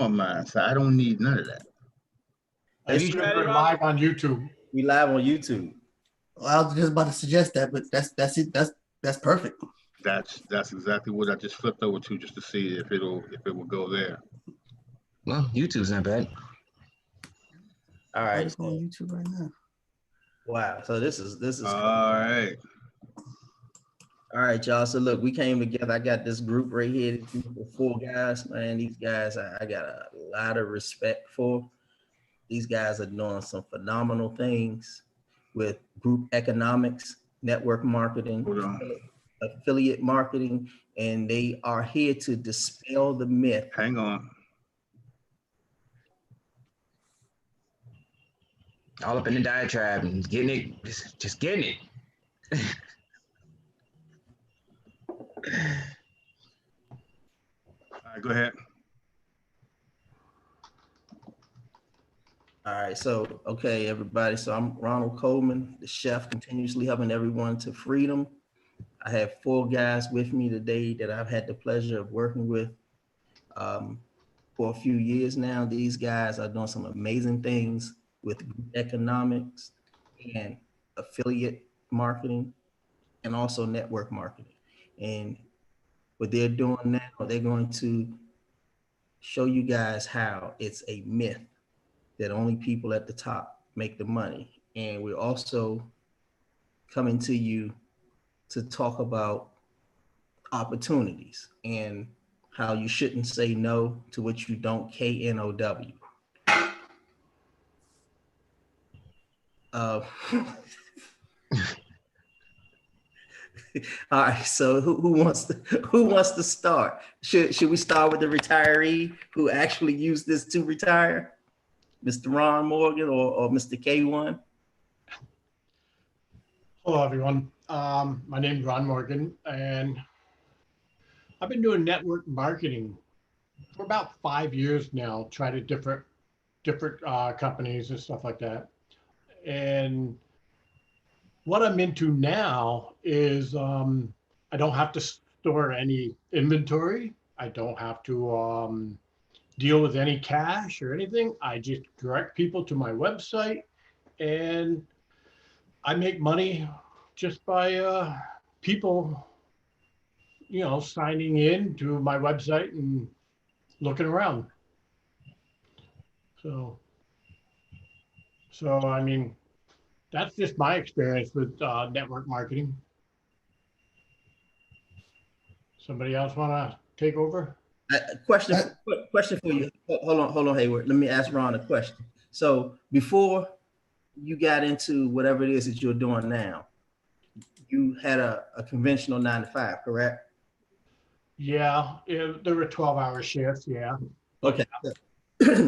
on mine, so I don't need none of that. Have you tried it live on YouTube? We live on YouTube. Well, I was just about to suggest that, but that's it. That's perfect. That's exactly what I just flipped over to, just to see if it will go there. Well, YouTube's not bad. All right. It's on YouTube right now. Wow. So this is all right. All right, y'all. So look, we came together. I got this group right here, this group of 4 guys. Man, these guys I got a lot of respect for. These guys are doing some phenomenal things with group economics, network marketing, affiliate marketing, and they are here to dispel the myth. Hang on. All up in the diatribe and getting it, just getting it. All right, go ahead. All right, so, okay, everybody. So I'm Ronald Coleman, the chef, continuously helping everyone to freedom. I have 4 guys with me today that I've had the pleasure of working with for a few years now. These guys are doing some amazing things with economics and affiliate marketing and also network marketing. And what they're doing now, they're going to show you guys how it's a myth that only people at the top make the money. And we're also coming to you to talk about opportunities and how you shouldn't say no to what you don't, KNOW. All right, so who wants to start? Should we start with the retiree who actually used this to retire? Mr. Ron Morgan or Mr. K1? Hello, everyone. My name is Ron Morgan, and I've been doing network marketing for about 5 years now, trying to different companies and stuff like that. And what I'm into now is I don't have to store any inventory. I don't have to deal with any cash or anything. I just direct people to my website, and I make money just by people, signing in to my website and looking around. So I mean, that's just my experience with network marketing. Somebody else want to take over? Question for you. Hold on, Hayward. Let me ask Ron a question. So before you got into whatever it is that you're doing now, you had a conventional 9-to-5, correct? Yeah, there were 12-hour shifts, yeah. Okay.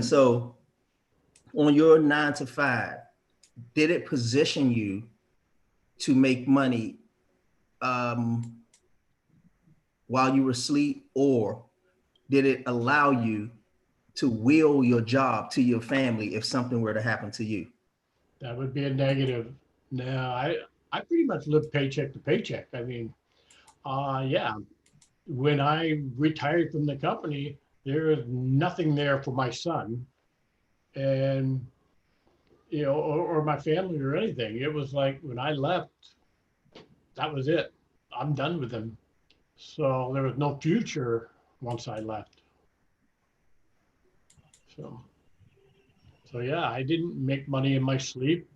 So on your 9-to-5, did it position you to make money while you were asleep, or did it allow you to will your job to your family if something were to happen to you? That would be a negative. No, I pretty much live paycheck to paycheck. I mean, yeah, when I retired from the company, there was nothing there for my son and, or my family or anything. It was like when I left, that was it. I'm done with them. So there was no future once I left. So yeah, I didn't make money in my sleep,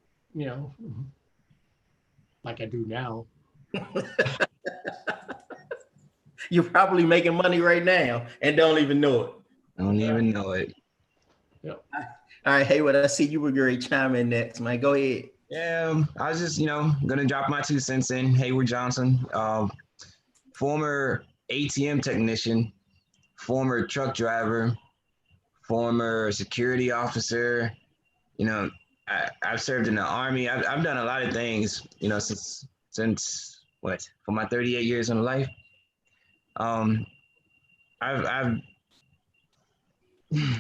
like I do now. You're probably making money right now and don't even know it. Don't even know it. Yep. All right, Hayward, I see you were going to chime in next, man. Go ahead. Yeah, I was just, gonna drop my 2 cents in. Hayward Johnson, former ATM technician, former truck driver, former security officer. I've served in the Army. I've done a lot of things, since what, for my 38 years in life. I've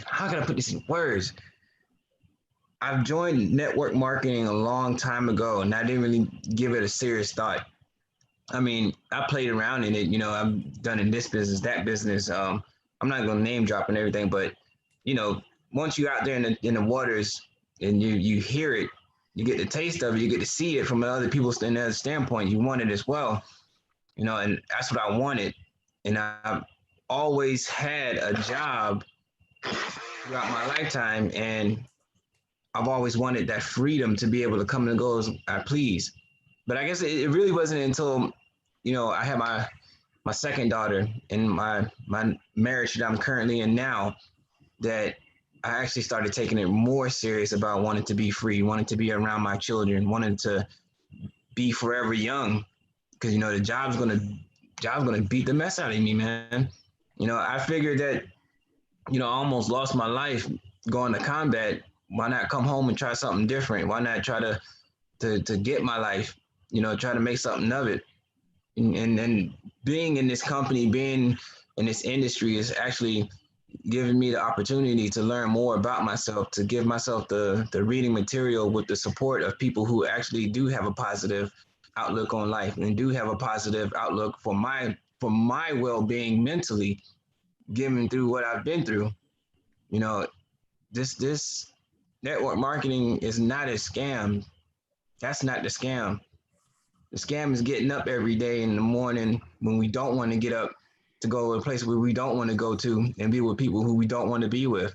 how can I put this in words? I've joined network marketing a long time ago, and I didn't really give it a serious thought. I mean, I played around in it. I've done in this business, that business. I'm not gonna name drop and everything, but you know, once you're out there in the waters and you hear it, you get the taste of it, you get to see it from other people's standpoint. You want it as well, you know, and that's what I wanted. And I've always had a job throughout my lifetime, and I've always wanted that freedom to be able to come and go as I please. But I guess it really wasn't until, you know, I had my second daughter and my marriage that I'm currently in now that I actually started taking it more serious about wanting to be free, wanting to be around my children, wanting to be forever young. Because you know the job's gonna beat the mess out of me, man. You know, I figured that, you know, I almost lost my life going to combat. Why not come home and try something different? Why not try to get my life? You know, try to make something of it. And being in this company, being in this industry is actually giving me the opportunity to learn more about myself, to give myself the reading material with the support of people who actually do have a positive outlook on life and do have a positive outlook for my well-being mentally, given through what I've been through. You know, this network marketing is not a scam. That's not the scam. The scam is getting up every day in the morning when we don't want to get up to go to a place where we don't want to go to and be with people who we don't want to be with.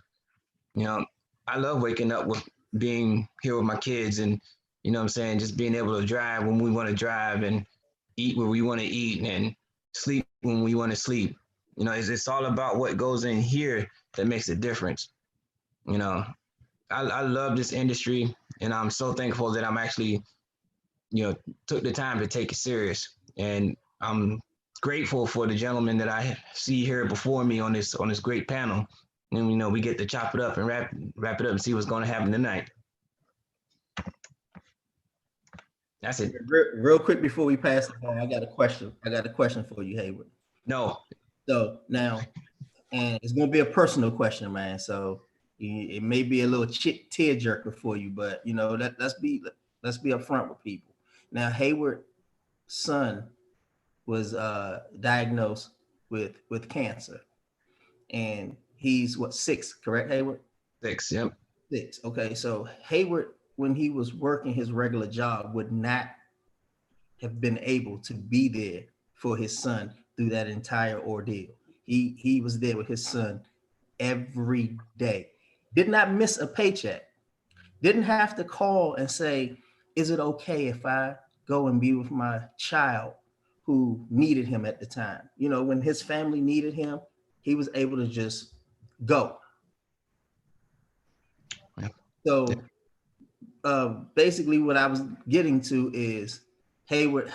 You know, I love waking up with being here with my kids and, you know what I'm saying, just being able to drive when we want to drive and eat where we want to eat and sleep when we want to sleep. You know, it's all about what goes in here that makes a difference. You know, I love this industry and I'm so thankful that I'm actually, you know, took the time to take it serious. And I'm grateful for the gentleman that I see here before me on this great panel. And you know, we get to chop it up and wrap it up and see what's going to happen tonight. That's it. Real quick before we pass the phone, I got a question. For you, Hayward. No. So now, and it's gonna be a personal question, man. So it may be a little tear jerker for you, but you know, let's be upfront with people. Now, Hayward's son was diagnosed with cancer, and he's what, 6, correct, Hayward? 6, yep. 6. Okay, so Hayward, when he was working his regular job, would not have been able to be there for his son through that entire ordeal. He was there with his son every day. Did not miss a paycheck. Didn't have to call and say, is it okay if I go and be with my child who needed him at the time? You know, when his family needed him, he was able to just go. Yeah. So basically what I was getting to is, Hayward,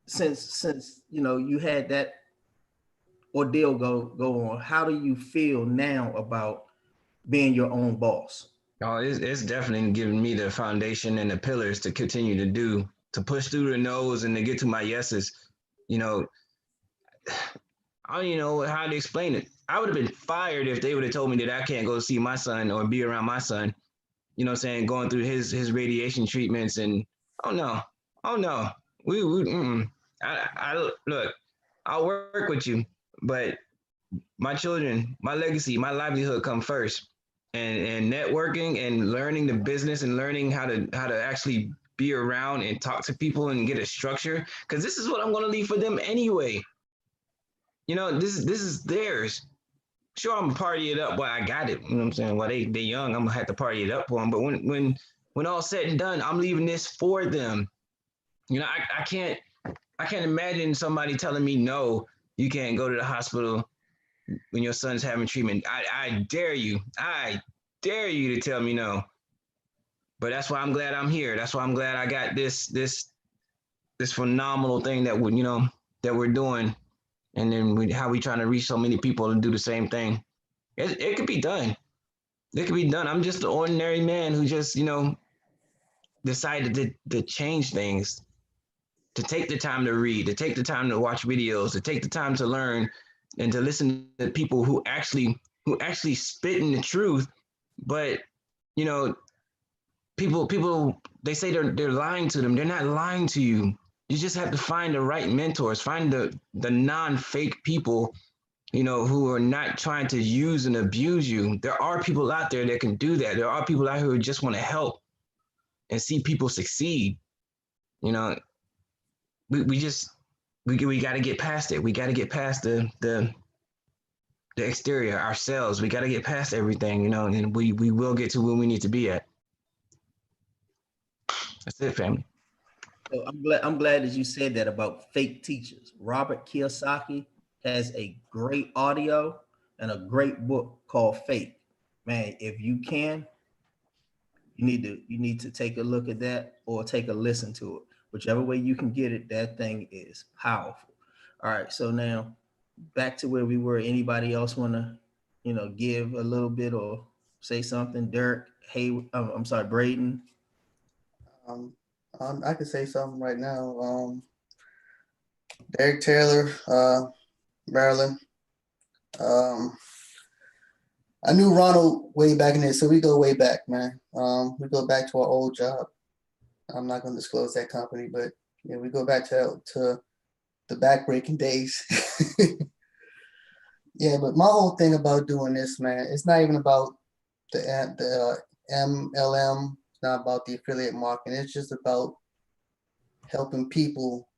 since you know you had that ordeal go on, how do you feel now about being your own boss? Oh, it's definitely giving me the foundation and the pillars to continue to push through the no's and to get to my yeses. You know, I don't even know how to explain it. I would have been fired if they would have told me that I can't go see my son or be around my son, you know what I'm saying, going through his radiation treatments. And oh no, I look, I'll work with you, but my children, my legacy, my livelihood come first. And networking and learning the business and learning how to actually be around and talk to people and get a structure, because this is what I'm going to leave for them anyway. You know, this is theirs. Sure, I'm gonna party it up. Well, I got it. You know what I'm saying? While they young, I'm gonna have to party it up for them. But when all said and done, I'm leaving this for them. You know, I can't imagine somebody telling me no, you can't go to the hospital when your son's having treatment. I dare you. I dare you to tell me no. But that's why I'm glad I'm here. That's why I'm glad I got this phenomenal thing that we're doing. And then how we trying to reach so many people and do the same thing. It could be done. It could be done. I'm just an ordinary man who just, you know, decided to change things, to take the time to read, to take the time to watch videos, to take the time to learn and to listen to people who actually spit in the truth. But, you know, people, they say they're lying to them. They're not lying to you. You just have to find the right mentors, find the non-fake people who are not trying to use and abuse you. There are people out there that can do that. There are people out here who just want to help and see people succeed. You know, we got to get past it. We got to get past the exterior ourselves. We got to get past everything, and we will get to where we need to be at. That's it, family. So I'm glad that you said that about fake teachers. Robert Kiyosaki has a great audio and a great book called Fake. Man, if you can, you need to take a look at that or take a listen to it. Whichever way you can get it, that thing is powerful. All right, so now back to where we were. Anybody else want to, give a little bit or say something? Dirk, I'm sorry, Braden. I could say something right now. Derek Taylor, Maryland. I knew Ronald way back in there, so we go way back, man. We go back to our old job. I'm not going to disclose that company, but yeah, we go back to the backbreaking days. Yeah, but my whole thing about doing this, man, it's not even about the MLM. It's not about the affiliate marketing. It's just about helping people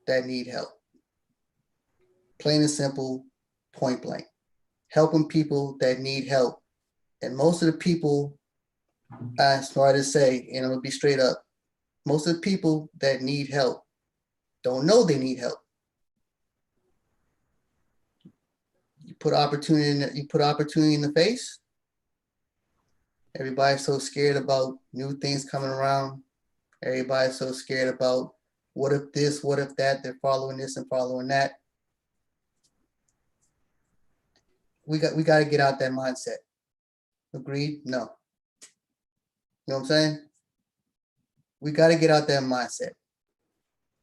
that need help. Plain and simple, point blank. Helping people that need help. And most of the people, I'm sorry to say, and I'm going to be straight up, most of the people that need help don't know they need help. You put opportunity in the face. Everybody's so scared about new things coming around. Everybody's so scared about what if this, what if that, they're following this and following that. We got to get out that mindset. Agreed? No. You know what I'm saying? We got to get out that mindset.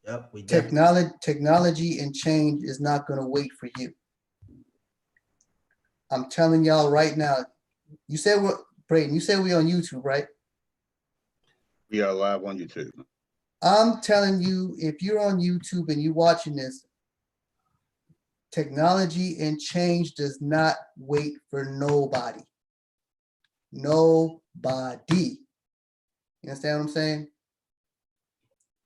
Yep, Technology and change is not going to wait for you. I'm telling y'all right now. You said what, Brayden? You said we on YouTube, right? We are live on YouTube. I'm telling you, if you're on YouTube and you're watching this, technology and change does not wait for nobody. Nobody. You understand what I'm saying?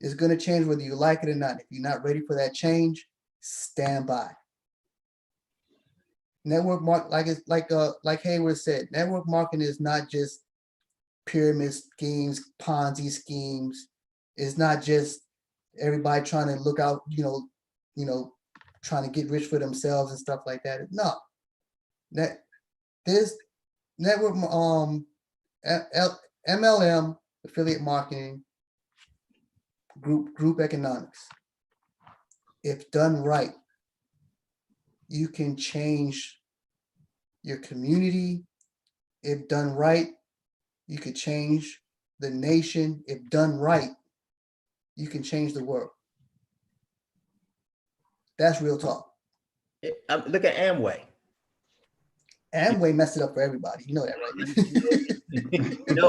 It's going to change whether you like it or not. If you're not ready for that change, stand by. Network marketing, like Hayward said, network marketing is not just pyramid schemes, Ponzi schemes. It's not just everybody trying to look out, trying to get rich for themselves and stuff like that. No, this network, MLM, affiliate marketing, group economics. If done right, you can change your community. If done right, you could change the nation. If done right, you can change the world. That's real talk. Look at Amway. Amway messed it up for everybody. You know that,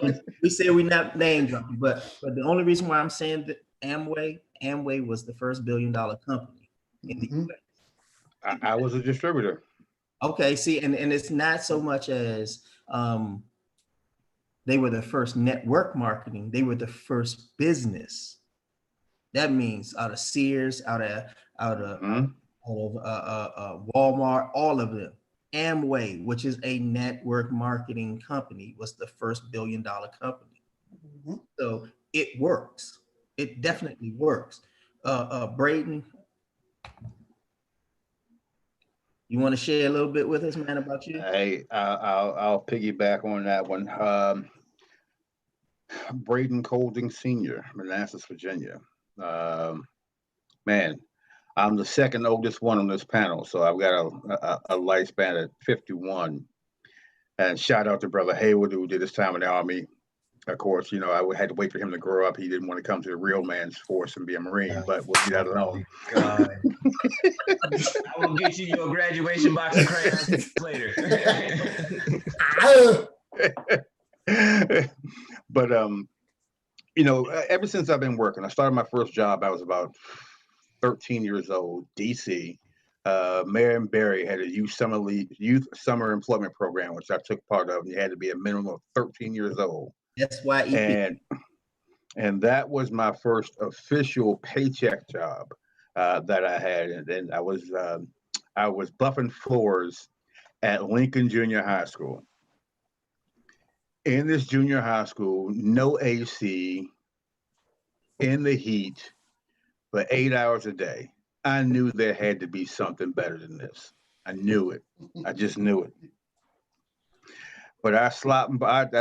right? We say we're not name dropping, but the only reason why I'm saying that Amway was the first $1 billion company in the US. I was a distributor. Okay, see, and it's not so much as they were the first network marketing, they were the first business. That means out of Sears, out of Walmart, all of them. Amway, which is a network marketing company, was the first $1 billion company. Mm-hmm. So it works. It definitely works. Braden, you want to share a little bit with us, man, about you? Hey, I'll piggyback on that one. Braden Colding Sr., Manassas, Virginia. Man, I'm the second oldest one on this panel, so I've got a lifespan at 51. And shout out to Brother Hayward, who did his time in the Army. Of course, I had to wait for him to grow up. He didn't want to come to the real man's force and be a Marine, but we'll leave that alone. God. I will get you your graduation box of crayons later. But ever since I've been working, I started my first job. I was about 13 years old, DC. Marion Barry had a youth summer employment program, which I took part of, and you had to be a minimum of 13 years old. SYEP. And that was my first official paycheck job that I had. And then I was buffing floors at Lincoln Junior High School. In this junior high school, no AC, in the heat, for 8 hours a day. I knew there had to be something better than this. I knew it. I just knew it. But I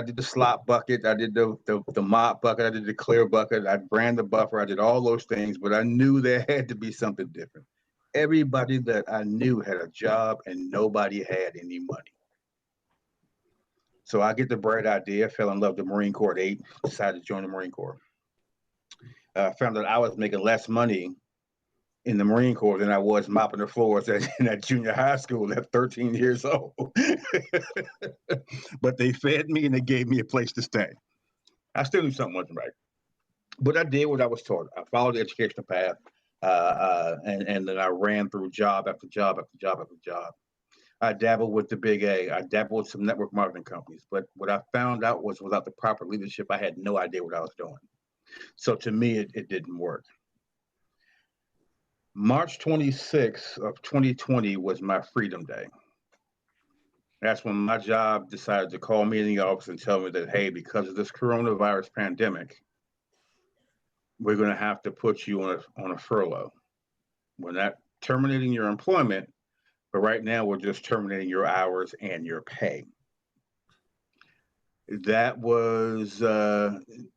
did the slop bucket, I did the mop bucket, I did the clear bucket, I ran the buffer, I did all those things, but I knew there had to be something different. Everybody that I knew had a job and nobody had any money. So I get the bright idea, fell in love with the Marine Corps at 8, decided to join the Marine Corps. Found that I was making less money in the Marine Corps than I was mopping the floors in that junior high school at 13 years old. But they fed me and they gave me a place to stay. I still knew something wasn't right. But I did what I was taught. I followed the educational path, and then I ran through job after job after job after job. I dabbled with the big A. I dabbled with some network marketing companies. But what I found out was without the proper leadership, I had no idea what I was doing. So to me, it didn't work. March 26th of 2020 was my freedom day. That's when my job decided to call me in the office and tell me that, hey, because of this coronavirus pandemic, we're going to have to put you on a furlough. We're not terminating your employment, but right now we're just terminating your hours and your pay. That was,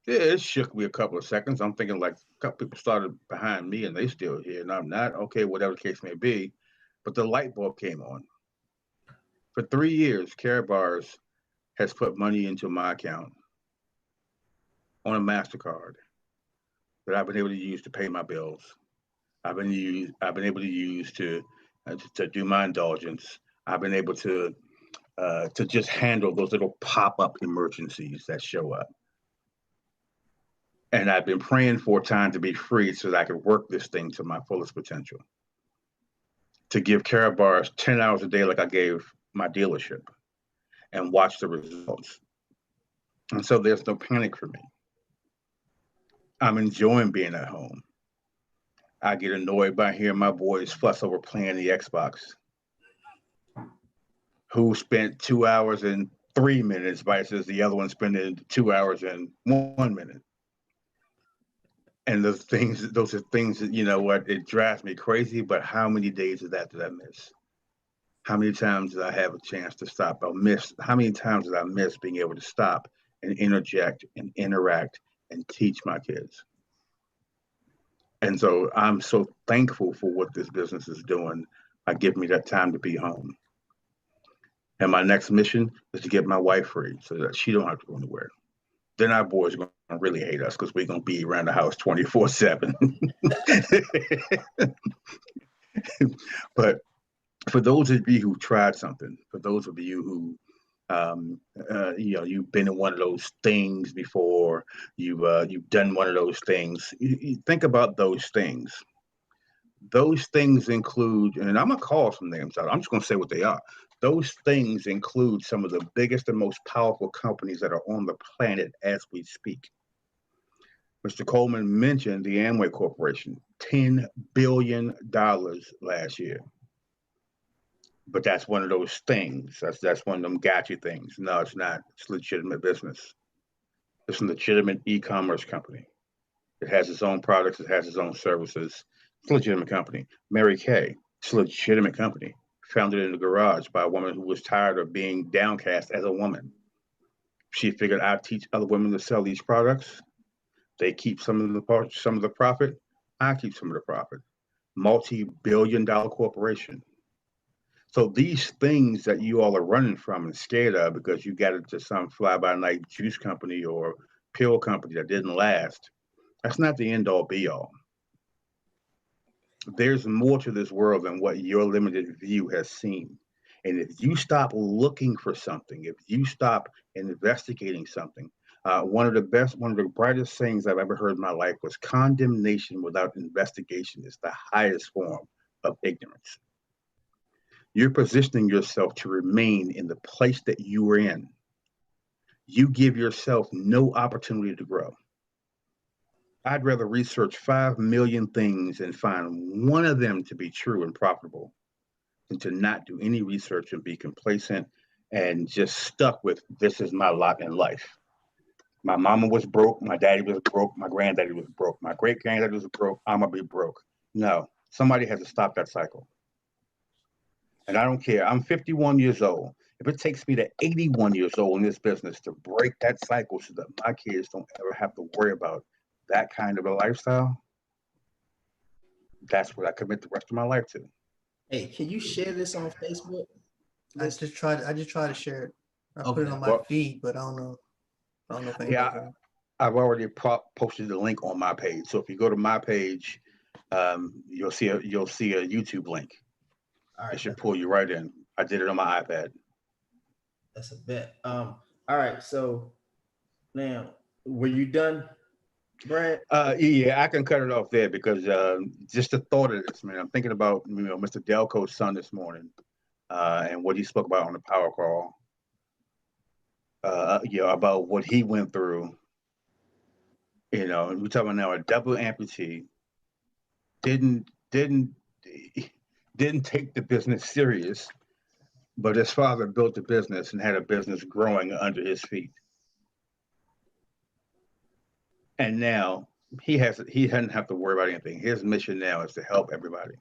it shook me a couple of seconds. I'm thinking like a couple people started behind me and they still here and I'm not. Okay, whatever the case may be. But the light bulb came on. For 3 years, Karatbars has put money into my account on a MasterCard that I've been able to use to pay my bills. I've been able to use to do my indulgence. I've been able to just handle those little pop-up emergencies that show up. And I've been praying for time to be free so that I could work this thing to my fullest potential. To give Karatbars 10 hours a day like I gave my dealership and watch the results. And so there's no panic for me. I'm enjoying being at home. I get annoyed by hearing my boys fuss over playing the Xbox. Who spent 2 hours and 3 minutes versus the other one spending 2 hours and 1 minute. And those are things that, you know what, it drives me crazy, but how many days of that did I miss? How many times did I have a chance to stop? How many times did I miss being able to stop and interject and interact and teach my kids? And so I'm so thankful for what this business is doing by giving me that time to be home. And my next mission is to get my wife free so that she don't have to go anywhere. Then our boys are going to really hate us because we're going to be around the house 24/7. But for those of you who tried something, for those of you who, you've been in one of those things before, you've done one of those things, you think about those things. Those things include, and I'm going to call some names out. I'm just going to say what they are. Those things include some of the biggest and most powerful companies that are on the planet as we speak. Mr. Coleman mentioned the Amway Corporation, $10 billion last year. But that's one of those things. That's one of them gotcha things. No, it's not. It's legitimate business. It's a legitimate e-commerce company. It has its own products. It has its own services. It's a legitimate company. Mary Kay, it's a legitimate company. Founded in the garage by a woman who was tired of being downcast as a woman. She figured I'd teach other women to sell these products. They keep some of the profit. I keep some of the profit. Multi-billion-dollar corporation. So these things that you all are running from and scared of because you got into some fly-by-night juice company or pill company that didn't last, that's not the end-all be-all. There's more to this world than what your limited view has seen. And if you stop looking for something, if you stop investigating something, one of the brightest things I've ever heard in my life was condemnation without investigation is the highest form of ignorance. You're positioning yourself to remain in the place that you are in. You give yourself no opportunity to grow. I'd rather research 5 million things and find one of them to be true and profitable than to not do any research and be complacent and just stuck with this is my lot in life. My mama was broke, my daddy was broke, my granddaddy was broke, my great granddaddy was broke, I'm gonna be broke. No, somebody has to stop that cycle. And I don't care. I'm 51 years old. If it takes me to 81 years old in this business to break that cycle so that my kids don't ever have to worry about that kind of a lifestyle, that's what I commit the rest of my life to. Hey, can you share this on Facebook? I just tried to share it. I put it Okay. on my feed, but I don't know if anybody's Yeah, I've already posted the link on my page. So if you go to my page, you'll see a YouTube link. All It right, should pull you right in. I did it on my iPad. that's a bet. All right, so now, were you done, Brad? Yeah, I can cut it off there because just the thought of this, man. I'm thinking about Mr. Delco's son this morning and what he spoke about on the power call. About what he went through. We're talking about now a double amputee didn't take the business serious, but his father built the business and had a business growing under his feet. And now he doesn't have to worry about anything. His mission now is to help everybody.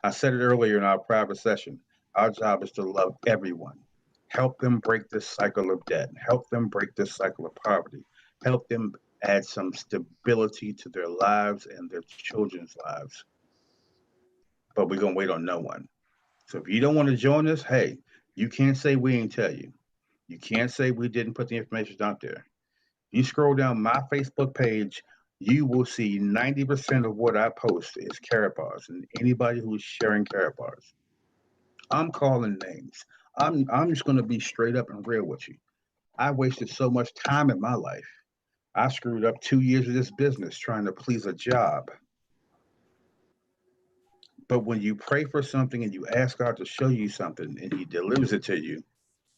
I said it earlier in our private session. Our job is to love everyone, help them break this cycle of debt, help them break this cycle of poverty, help them add some stability to their lives and their children's lives. But we're going to wait on no one. So if you don't want to join us, hey, you can't say we ain't tell you. You can't say we didn't put the information out there. You scroll down my Facebook page, you will see 90% of what I post is Karatbars and anybody who is sharing Karatbars. I'm calling names. I'm just going to be straight up and real with you. I wasted so much time in my life. I screwed up 2 years of this business trying to please a job. But when you pray for something and you ask God to show you something and he delivers it to you,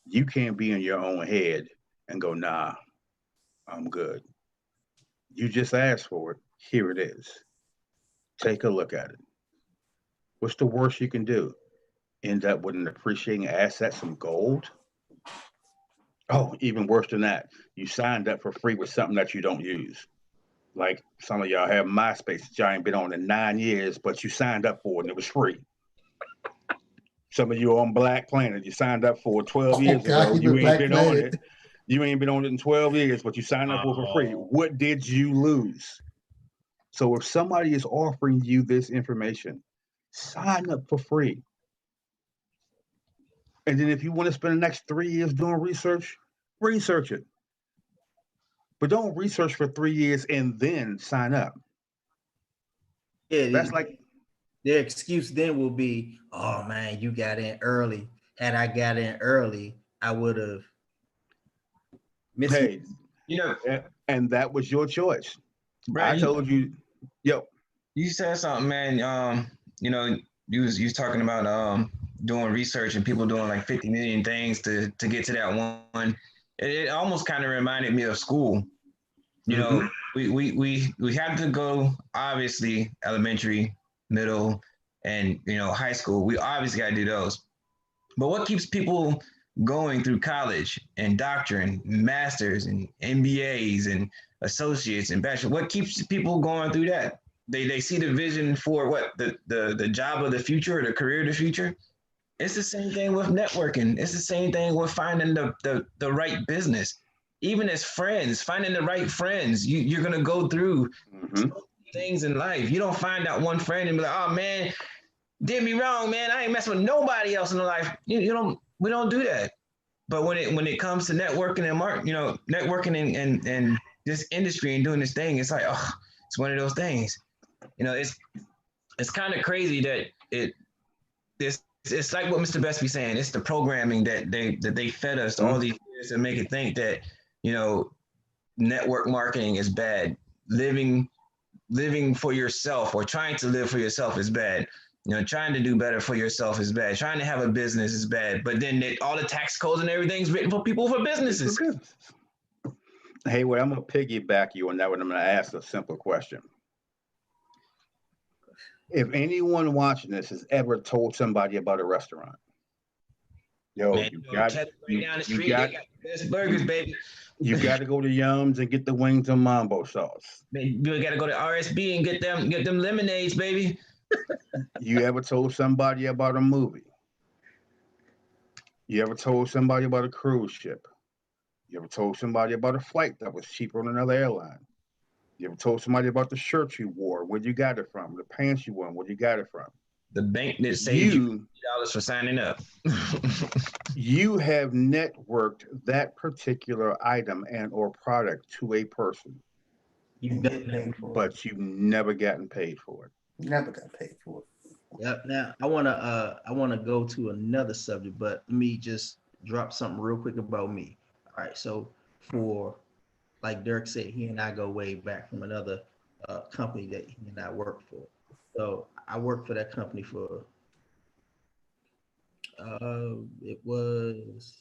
you can't be in your own head and go, nah, I'm good. You just asked for it. Here it is. Take a look at it. What's the worst you can do? End up with an appreciating asset, some gold? Oh, even worse than that. You signed up for free with something that you don't use. Like some of y'all have MySpace that y'all ain't been on in 9 years, but you signed up for it and it was free. Some of you on Black Planet, you signed up for it 12 years ago. You ain't been on it. You ain't been on it in 12 years, but you signed up for free. What did you lose? So if somebody is offering you this information, sign up for free. And then if you want to spend the next 3 years doing research, research it. But don't research for 3 years and then sign up. Yeah, that's like their excuse then will be, oh man, you got in early. Had I got in early, I would have missed. Hey, and that was your choice. Brad, I told you, you said something, man. You was talking about doing research and people doing like 50 million things to get to that one. It almost kind of reminded me of school. You know, we had to go, obviously, elementary, middle, and high school. We obviously got to do those. But what keeps people going through college and doctorate, masters and MBAs and associates and bachelor? What keeps people going through that? They see the vision for what the job of the future or the career of the future. It's the same thing with networking. It's the same thing with finding the right business. Even as friends, finding the right friends, you're gonna go through things in life. You don't find that one friend and be like, oh man, did me wrong, man. I ain't messing with nobody else in life. We don't do that. But when it comes to networking and networking and this industry and doing this thing, it's like, oh, it's one of those things. It's kind of crazy that it's like what Mr. Best be saying. It's the programming that they fed us all these years to make it think that network marketing is bad. Living for yourself or trying to live for yourself is bad. You know, trying to do better for yourself is bad. Trying to have a business is bad. But then all the tax codes and everything's written for people for businesses. Hey, well, I'm gonna piggyback you on that one. I'm gonna ask a simple question. If anyone watching this has ever told somebody about a restaurant, yo, Man, you you got right down the you street, got they got the best burgers, baby. you got to go to Yums and get the wings and mambo sauce. Man, you gotta go to RSB and get them lemonades, baby. You ever told somebody about a movie? You ever told somebody about a cruise ship? You ever told somebody about a flight that was cheaper on another airline? You ever told somebody about the shirt you wore, where you got it from, the pants you wore, where you got it from? The bank that saved you You $50 for signing up. you have networked that particular item and or product to a person, You've been paid for it. but you've never gotten paid for it. Never got paid for it. Yep. Now I wanna go to another subject, but let me just drop something real quick about me. All right. So for like Dirk said, he and I go way back from another company that he and I worked for. So I worked for that company for it was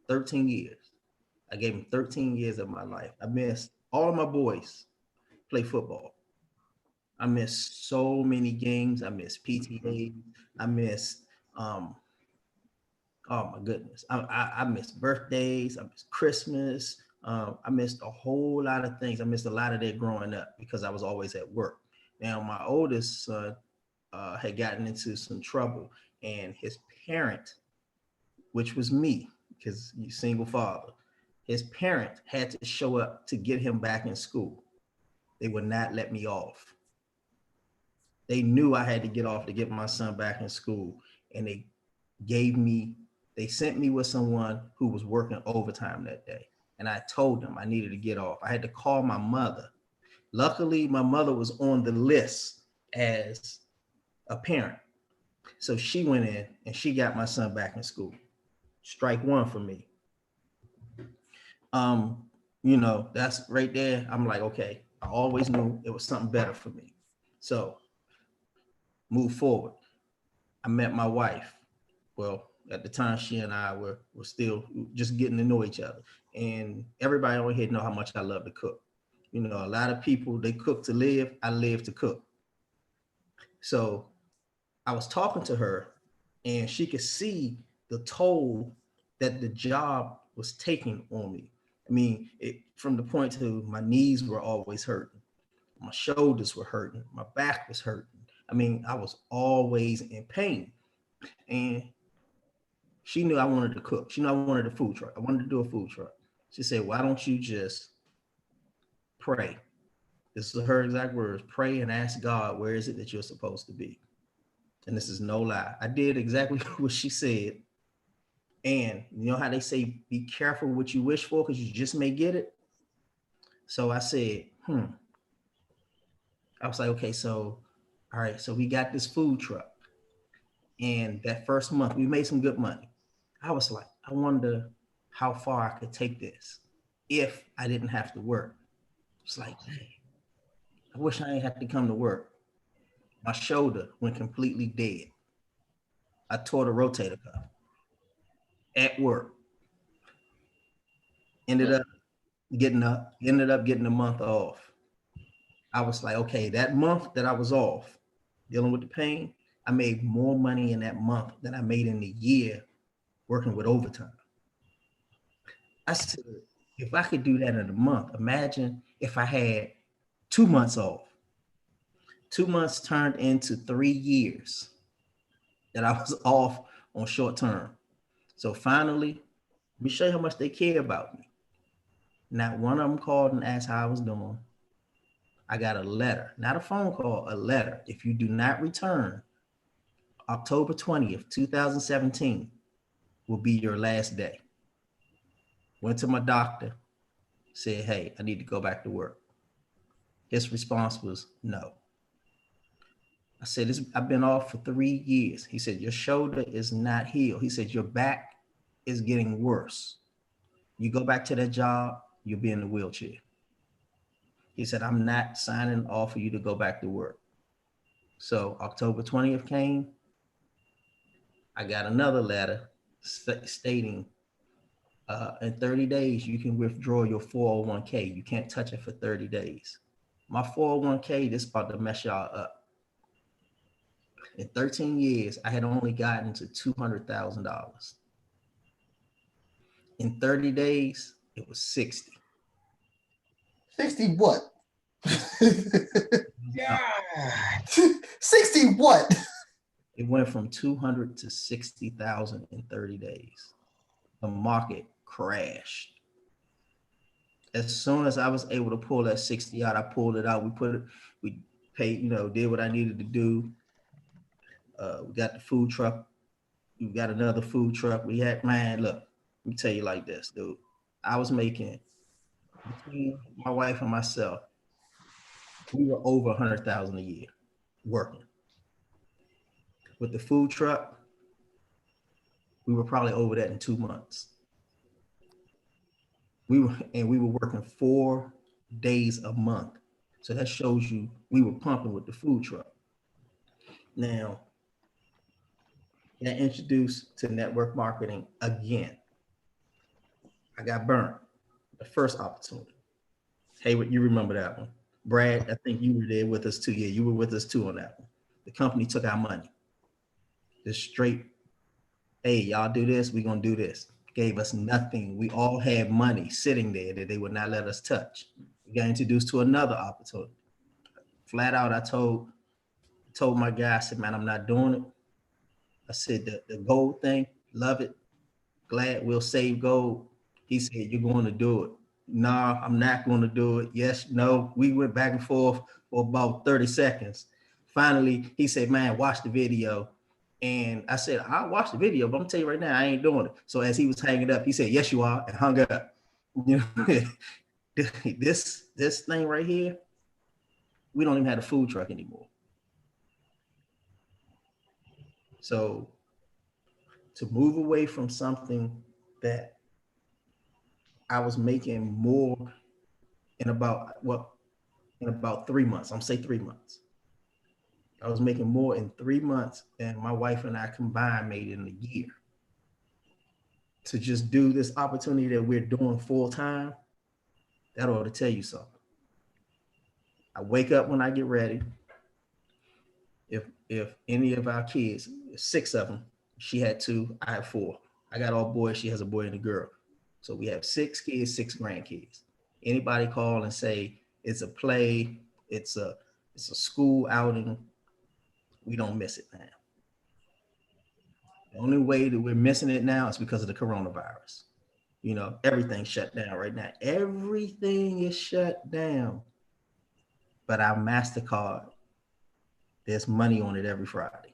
13 years. I gave him 13 years of my life. I missed all of my boys play football. I missed so many games. I missed PTA. I missed oh my goodness. I missed birthdays. I missed Christmas. I missed a whole lot of things. I missed a lot of that growing up because I was always at work. Now my oldest son had gotten into some trouble, and his parent, which was me, because he's single father, his parent had to show up to get him back in school. They would not let me off. They knew I had to get off to get my son back in school, and they sent me with someone who was working overtime that day. And I told them I needed to get off. I had to call my mother. Luckily, my mother was on the list as a parent. So she went in and she got my son back in school. Strike one for me. That's right there. I'm like, okay, I always knew it was something better for me. So move forward. I met my wife. Well, at the time, she and I were still just getting to know each other. And everybody on here know how much I love to cook. You know, a lot of people, they cook to live. I live to cook. So I was talking to her, and she could see the toll that the job was taking on me. I mean, from the point to my knees were always hurting. My shoulders were hurting. My back was hurting. I mean, I was always in pain. And she knew I wanted to cook. She knew I wanted a food truck. I wanted to do a food truck. She said, why don't you just pray? This is her exact words. Pray and ask God, where is it that you're supposed to be? And this is no lie. I did exactly what she said. And you know how they say, be careful what you wish for because you just may get it. So I said, I was like, okay, so, all right, so we got this food truck. And that first month, we made some good money. I was like, I wonder how far I could take this if I didn't have to work. It's like, hey, I wish I ain't have to come to work. My shoulder went completely dead. I tore the rotator cuff at work. Ended up getting a month off. I was like, okay, that month that I was off dealing with the pain, I made more money in that month than I made in the year working with overtime. I said, if I could do that in a month, imagine if I had 2 months off. 2 months turned into 3 years that I was off on short term. So finally, let me show you how much they care about me. Not one of them called and asked how I was doing. I got a letter, not a phone call, a letter. If you do not return, October 20th, 2017 will be your last day. Went to my doctor, said, hey, I need to go back to work. His response was no. I said, I've been off for 3 years. He said, your shoulder is not healed. He said, your back is getting worse. You go back to that job, you'll be in the wheelchair. He said, I'm not signing off for you to go back to work. So October 20th came, I got another letter stating in 30 days, you can withdraw your 401k. You can't touch it for 30 days. My 401k, this about to mess y'all up. In 13 years, I had only gotten to $200,000. In 30 days, it was 60. 60 what? Yeah. 60 what? It went from 200 to 60,000 in 30 days. The market crashed. As soon as I was able to pull that 60 out, I pulled it out. We paid, did what I needed to do. We got the food truck. We got another food truck. Look, let me tell you like this, dude. I was making, between my wife and myself, we were over 100,000 a year working. With the food truck, we were probably over that in 2 months. We were working 4 days a month. So that shows you we were pumping with the food truck. Now, got introduced to network marketing again. I got burnt the first opportunity. Hey, you remember that one? Brad, I think you were there with us too. Yeah, you were with us too on that one. The company took our money. Just straight, hey, y'all do this, we're gonna do this. Gave us nothing. We all had money sitting there that they would not let us touch. We got introduced to another opportunity. Flat out, I told my guy, I said, man, I'm not doing it. I said, the gold thing, love it. Glad we'll save gold. He said, you're going to do it. Nah, I'm not going to do it. Yes, no. We went back and forth for about 30 seconds. Finally, he said, man, watch the video. And I said, I'll watch the video, but I'm gonna tell you right now, I ain't doing it. So as he was hanging up, he said, yes, you are, and hung up. This thing right here, we don't even have a food truck anymore. So to move away from something that I was making more in about 3 months, I'm gonna say 3 months. I was making more in 3 months than my wife and I combined made in a year. To just do this opportunity that we're doing full time, that ought to tell you something. I wake up when I get ready. If any of our kids, 6 of them, she had 2, I have 4. I got all boys, she has a boy and a girl. So we have 6 kids, 6 grandkids. Anybody call and say it's a play, it's a school outing, we don't miss it now. The only way that we're missing it now is because of the coronavirus. Everything's shut down right now. Everything is shut down. But our MasterCard, there's money on it every Friday.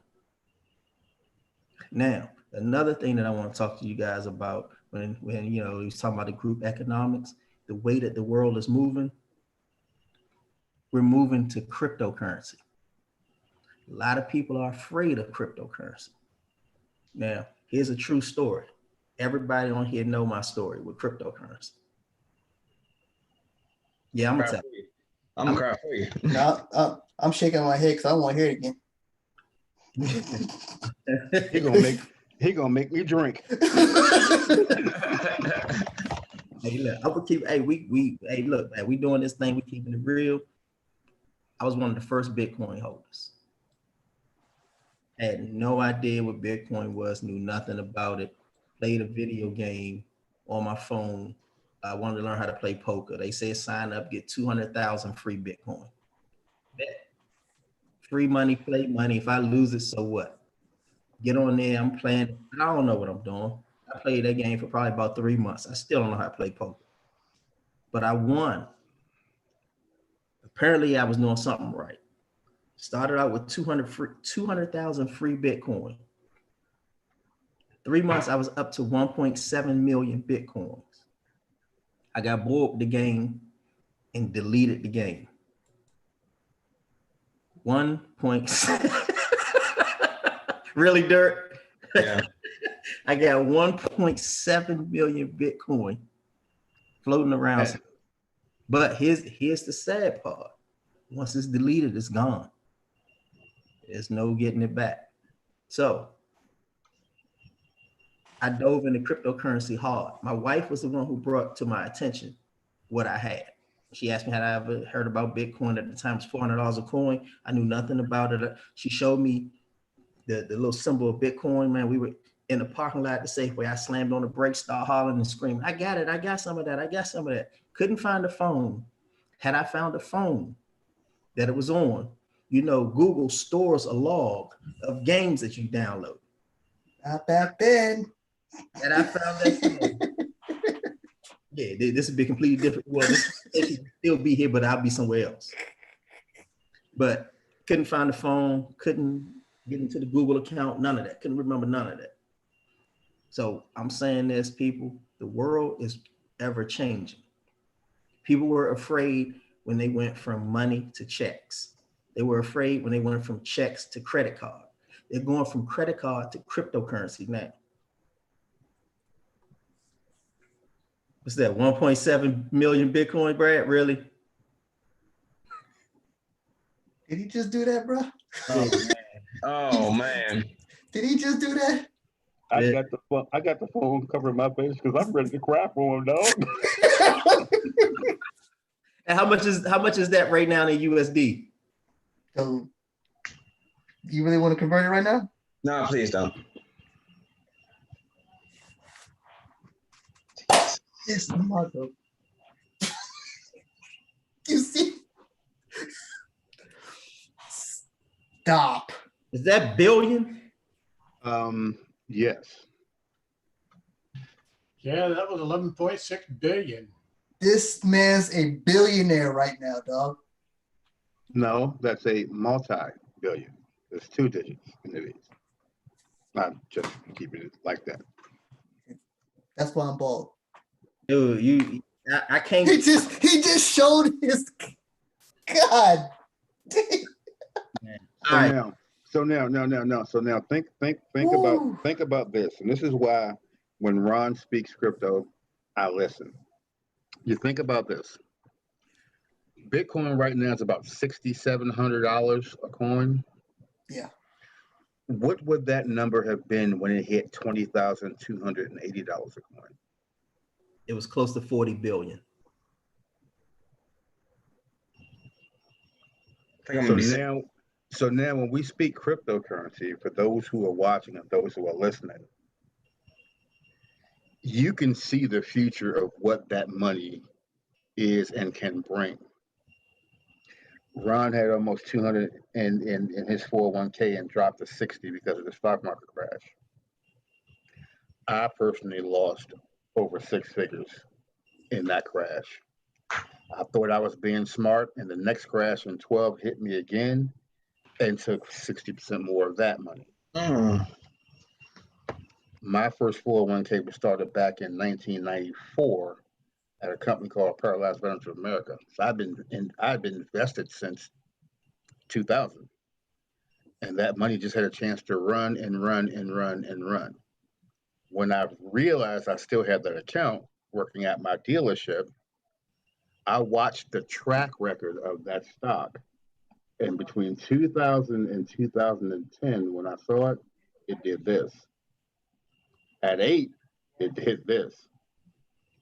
Now, another thing that I want to talk to you guys about when he was talking about the group economics, the way that the world is moving, we're moving to cryptocurrency. A lot of people are afraid of cryptocurrency. Now, here's a true story. Everybody on here know my story with cryptocurrency. Yeah, I'm gonna tell you. I'm crying for you. No, I'm shaking my head because I want to hear it again. He gonna make me drink. Hey, look, I would keep. Hey, look, man, we doing this thing. We keeping it real. I was one of the first Bitcoin holders. Had no idea what Bitcoin was. Knew nothing about it. Played a video game on my phone. I wanted to learn how to play poker. They said sign up, get 200,000 free Bitcoin. Bet. Free money, play money. If I lose it, so what? Get on there. I'm playing. I don't know what I'm doing. I played that game for probably about 3 months. I still don't know how to play poker. But I won. Apparently, I was doing something right. Started out with 200,000 free Bitcoin. 3 months, I was up to 1.7 million Bitcoins. I got bored with the game and deleted the game. 1.7. Really, Dirk? Yeah. I got 1.7 million Bitcoin floating around. Yeah. But here's the sad part. Once it's deleted, it's gone. There's no getting it back. So I dove into cryptocurrency hard. My wife was the one who brought to my attention what I had. She asked me had I ever heard about Bitcoin. At the time, it was $400 a coin. I knew nothing about it. She showed me the little symbol of Bitcoin, man. We were in the parking lot at the Safeway. I slammed on the brakes, started hollering and screaming, I got it. I got some of that. I got some of that. Couldn't find the phone. Had I found a phone that it was on, you know, Google stores a log of games that you download. Not back then. And I found that phone. Yeah, this would be completely different. Well, this should still be here, but I'll be somewhere else. But couldn't find the phone, couldn't get into the Google account, none of that. Couldn't remember none of that. So I'm saying this, people, the world is ever changing. People were afraid when they went from money to checks. They were afraid when they went from checks to credit card. They're going from credit card to cryptocurrency now. What's that, 1.7 million Bitcoin, Brad? Really? Did he just do that, bro? Oh man. Did he just do that? I got the phone covering my face because I'm ready to cry for him, dog. And how much is that right now in USD? So, you really want to convert it right now? No, please don't. Yes, mother. You see? Stop. Is that billion? Yes. Yeah, that was 11.6 billion. This man's a billionaire right now, dog. No, that's a multi-billion. There's 2 digits in it. I'm just keeping it like that. That's why I'm bald. Dude, I can't. He just showed his God. So now think about this. And this is why when Ron speaks crypto, I listen. You think about this. Bitcoin right now is about $6,700 a coin. Yeah. What would that number have been when it hit $20,280 a coin? It was close to 40 billion. So now when we speak cryptocurrency, for those who are watching and those who are listening, you can see the future of what that money is and can bring. Ron had almost 200 in his 401k and dropped to 60 because of the stock market crash. I personally lost over 6 figures in that crash. I thought I was being smart, and the next crash in 12 hit me again and took 60% more of that money. My first 401k was started back in 1994 at a company called Karatbars International. So I've been invested since 2000, and that money just had a chance to run and run and run and run. When I realized I still had that account working at my dealership, I watched the track record of that stock. And between 2000 and 2010, when I saw it, it did this. At 8, it did this.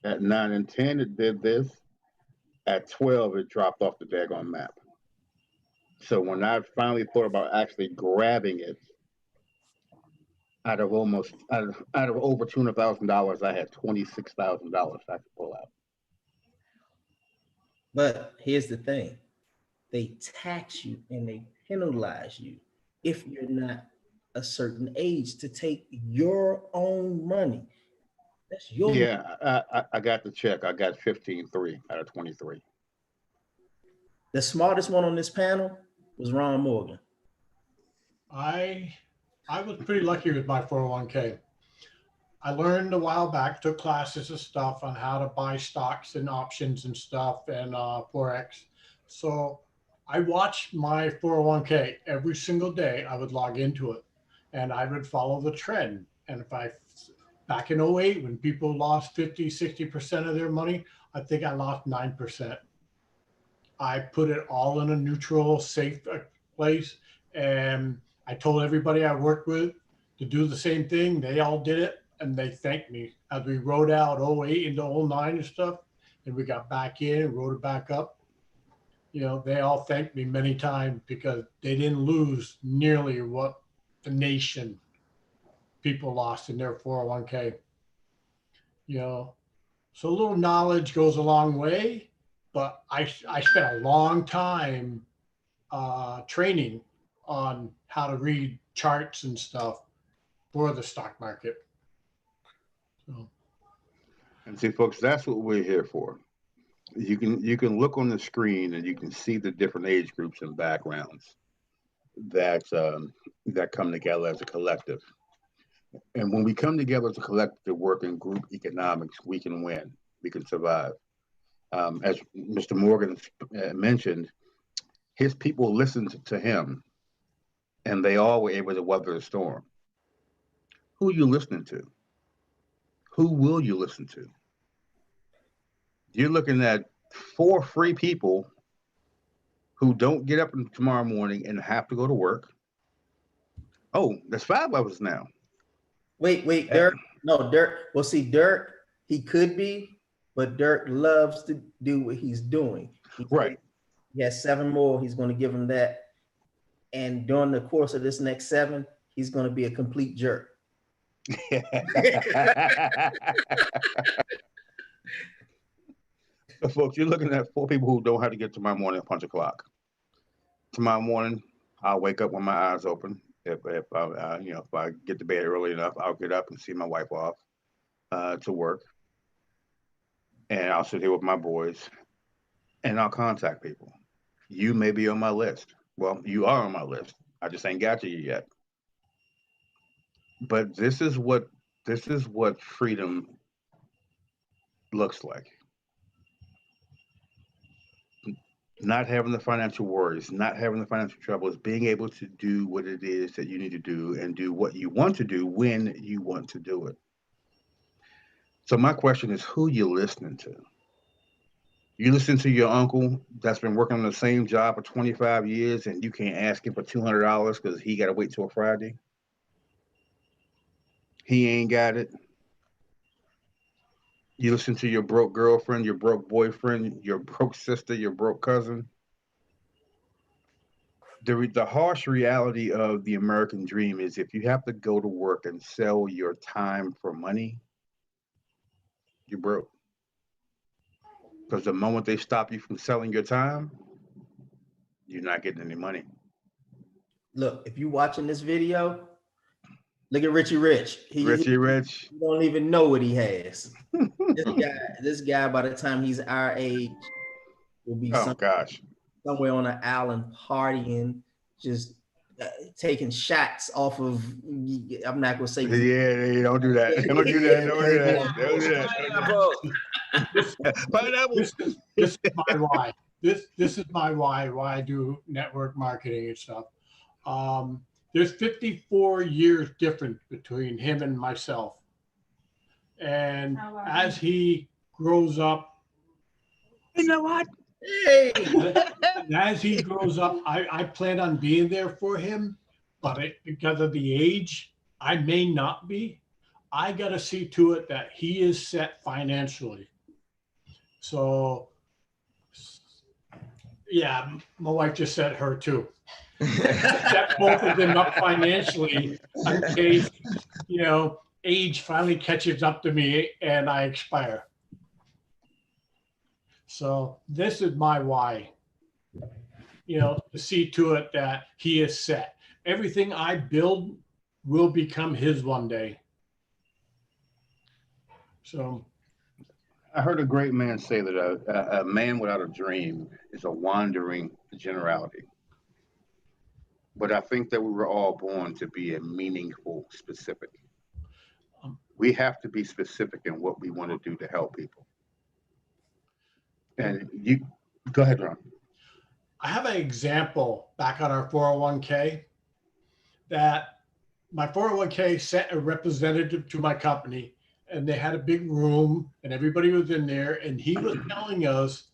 At 9 and 10, it did this. At 12, it dropped off the daggone map. So when I finally thought about actually grabbing it, out of over $200,000, I had $26,000 I could pull out. But here's the thing. They tax you and they penalize you if you're not a certain age to take your own money. That's your money. Yeah, I got the check. I got 15.3 out of 23. The smartest one on this panel was Ron Morgan. I was pretty lucky with my 401k. I learned a while back, took classes and stuff on how to buy stocks and options and stuff and Forex. So I watched my 401k every single day. I would log into it and I would follow the trend. And back in 08, when people lost 50, 60% of their money, I think I lost 9%. I put it all in a neutral, safe place. And I told everybody I worked with to do the same thing. They all did it, and they thanked me as we rode out 08 into 09 and stuff, and we got back in and rode it back up. You know, they all thanked me many times because they didn't lose nearly what the nation people lost in their 401k. You know, so a little knowledge goes a long way, but I spent a long time training on how to read charts and stuff for the stock market. So. And see, folks, that's what we're here for. You can look on the screen and you can see the different age groups and backgrounds that that come together as a collective. And when we come together as a collective to work in group economics, we can win. We can survive. As Mr. Morgan mentioned, his people listened to him, and they all were able to weather the storm. Who are you listening to? Who will you listen to? You're looking at 4 free people who don't get up tomorrow morning and have to go to work. Oh, there's 5 of us now. Wait, Dirk. No, Dirk. Well, see, Dirk, he could be, but Dirk loves to do what he's doing. Right. He has 7 more. He's going to give him that. And during the course of this next 7, he's going to be a complete jerk. So folks, you're looking at 4 people who don't have to get tomorrow morning and punch a clock. Tomorrow morning, I'll wake up with my eyes open. If I get to bed early enough, I'll get up and see my wife off to work, and I'll sit here with my boys, and I'll contact people. You may be on my list. Well, you are on my list. I just ain't got to you yet. But this is what freedom looks like. Not having the financial worries, not having the financial troubles, being able to do what it is that you need to do and do what you want to do when you want to do it. So my question is, who you listening to? You listen to your uncle that's been working on the same job for 25 years and you can't ask him for $200 because he got to wait till a Friday? He ain't got it. You listen to your broke girlfriend, your broke boyfriend, your broke sister, your broke cousin. The harsh reality of the American dream is if you have to go to work and sell your time for money, you're broke. Because the moment they stop you from selling your time, you're not getting any money. Look, if you're watching this video, look at Richie Rich. Richie Rich. You don't even know what he has. This guy, by the time he's our age, will be somewhere on an island partying, just taking shots off of. I'm not gonna say. Yeah, don't do that. Don't do that. Don't do that. Pineapples. This is my why. This is my why I do network marketing and stuff. There's 54 years difference between him and myself. And as he grows up, you know what? Hey. As he grows up, I plan on being there for him, but because of the age, I may not be. I got to see to it that he is set financially. So, yeah, my wife just said her too. Set both of them up financially in case, age finally catches up to me and I expire. So this is my why, to see to it that he is set. Everything I build will become his one day. So I heard a great man say that a man without a dream is a wandering generality. But I think that we were all born to be a meaningful specific. We have to be specific in what we want to do to help people. And you, go ahead, Ron. I have an example back on our 401k that my 401k sent a representative to my company, and they had a big room and everybody was in there, and he was telling us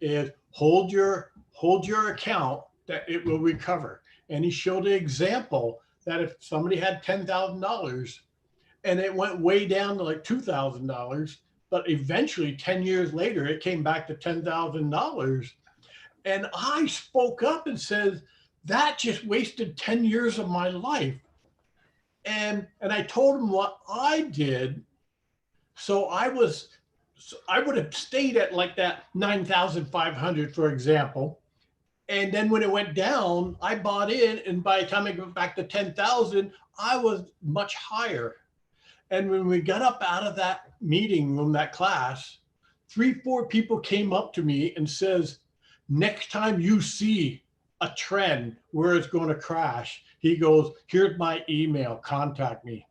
is hold your account that it will recover. and he showed an example that if somebody had $10,000 and it went way down to like $2,000, but eventually 10 years later, it came back to $10,000. And I spoke up and said, that just wasted 10 years of my life. And I told him what I did. So I would have stayed at like that 9,500, for example. And then when it went down, I bought in. And by the time I got back to 10,000, I was much higher. And when we got up out of that meeting room, that class, 3-4 people came up to me and says, next time you see a trend where it's going to crash, he goes, here's my email, contact me.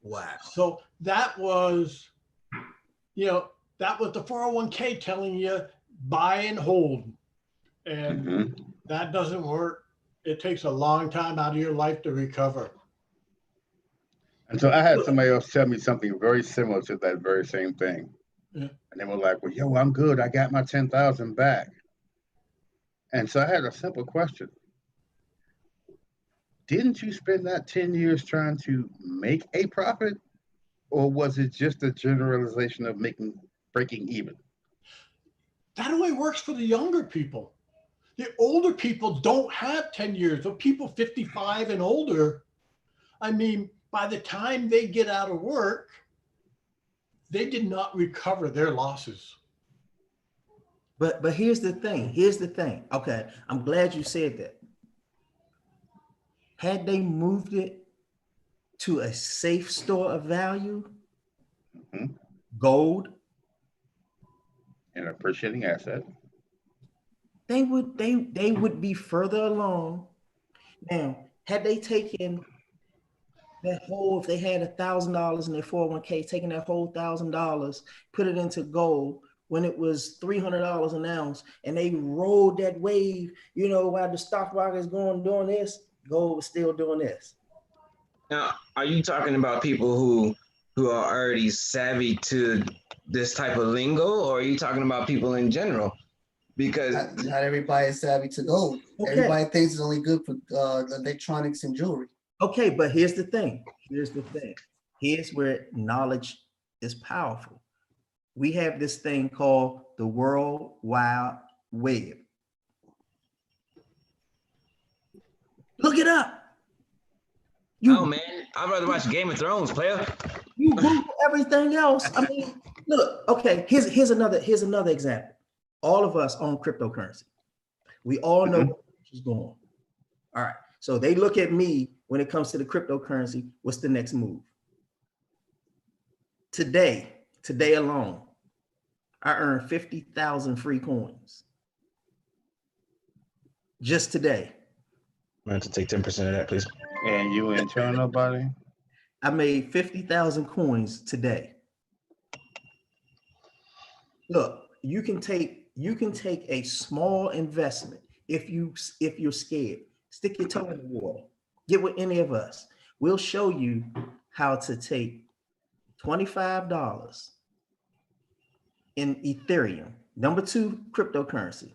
Wow. So that was, that was the 401k telling you buy and hold. And that doesn't work. It takes a long time out of your life to recover. And so I had somebody else tell me something very similar to that very same thing. Yeah. And they were like, well, yo, I'm good. I got my 10,000 back. And so I had a simple question. Didn't you spend that 10 years trying to make a profit? Or was it just a generalization of breaking even? That only works for the younger people. The older people don't have 10 years. The people 55 and older, I mean, by the time they get out of work, they did not recover their losses. But here's the thing. Here's the thing. Okay, I'm glad you said that. Had they moved it to a safe store of value, gold, An appreciating asset. they would be further along. Now, had they taken that whole, if they had $1,000 in their 401k, taking that whole $1,000, put it into gold when it was $300 an ounce, and they rode that wave, while the stock market is doing this, gold was still doing this. Now, are you talking about people who are already savvy to this type of lingo, or are you talking about people in general? Because not everybody is savvy to gold. Okay. Everybody thinks it's only good for electronics and jewelry. Okay, but here's the thing. Here's where knowledge is powerful. We have this thing called the World Wide Web. Look it up. Oh man, I'd rather watch Game of Thrones, player. You Google everything else. I mean, look. Okay, here's another example. All of us own cryptocurrency. We all know where is going. All right. So they look at me when it comes to the cryptocurrency. What's the next move? Today alone, I earned 50,000 free coins. Just today. I'm going to take 10% of that, please. And you ain't telling nobody? I made 50,000 coins today. Look, you can take a small investment if you're scared. Stick your toe in the water. Get with any of us. We'll show you how to take $25 in Ethereum, number 2 cryptocurrency.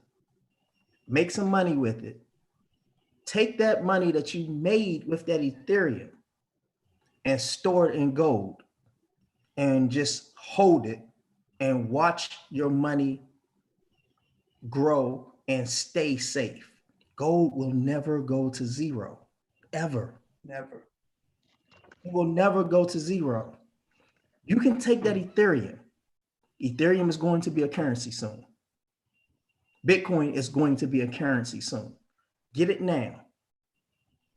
Make some money with it. Take that money that you made with that Ethereum and store it in gold and just hold it and watch your money grow and stay safe. Gold will never go to zero, ever. Never. It will never go to zero. You can take that Ethereum. Ethereum is going to be a currency soon. Bitcoin is going to be a currency soon. Get it now.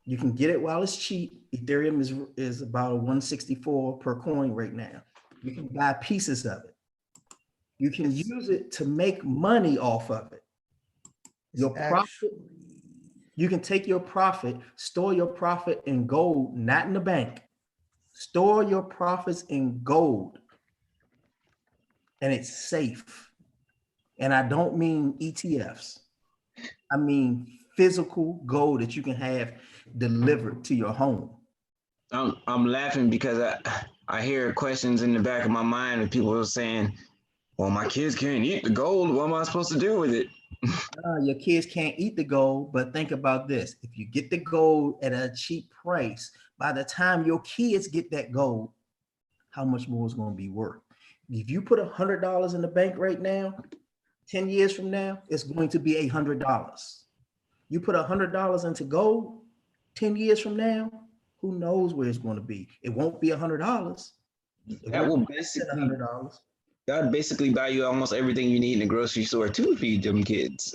You can get it while it's cheap. Ethereum is about 164 per coin right now. You can buy pieces of it. You can use it to make money off of it. Your profit, you can take your profit, store your profit in gold, not in the bank. Store your profits in gold. And it's safe. And I don't mean ETFs. I mean physical gold that you can have delivered to your home. I'm laughing because I hear questions in the back of my mind of people saying, well, my kids can't eat the gold. What am I supposed to do with it? Your kids can't eat the gold, but think about this. If you get the gold at a cheap price, by the time your kids get that gold, how much more is going to be worth? If you put $100 in the bank right now, 10 years from now, it's going to be $100. You put $100 into gold, 10 years from now, who knows where it's going to be? It won't be $100. That will basically $100. that would basically buy you almost everything you need in the grocery store to feed them kids.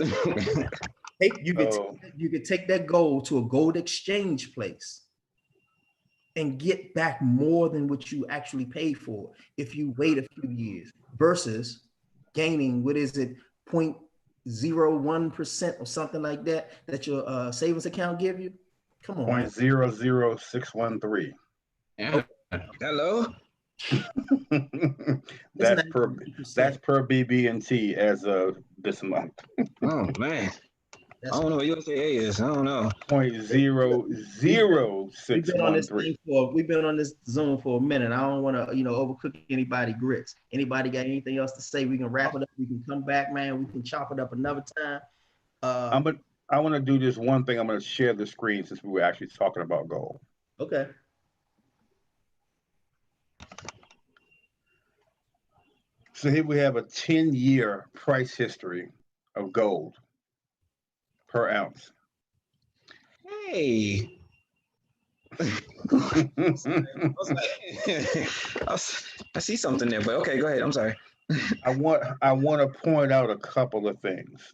You could take that gold to a gold exchange place and get back more than what you actually paid for if you wait a few years versus gaining, what is it, 0.01% or something like that your savings account give you? Come on. 0.00613. Yeah. Hello. that's per BB&T as of this month. Oh man. I don't know what USA is. I don't know. 0.00613. We've been on this Zoom for a minute. I don't want to, overcook anybody grits. Anybody got anything else to say? We can wrap it up. We can come back, man. We can chop it up another time. I want to do this one thing. I'm going to share the screen since we were actually talking about gold. Okay. So here we have a 10-year price history of gold per ounce. Hey. I see something there, but okay, go ahead. I'm sorry. I want to point out a couple of things.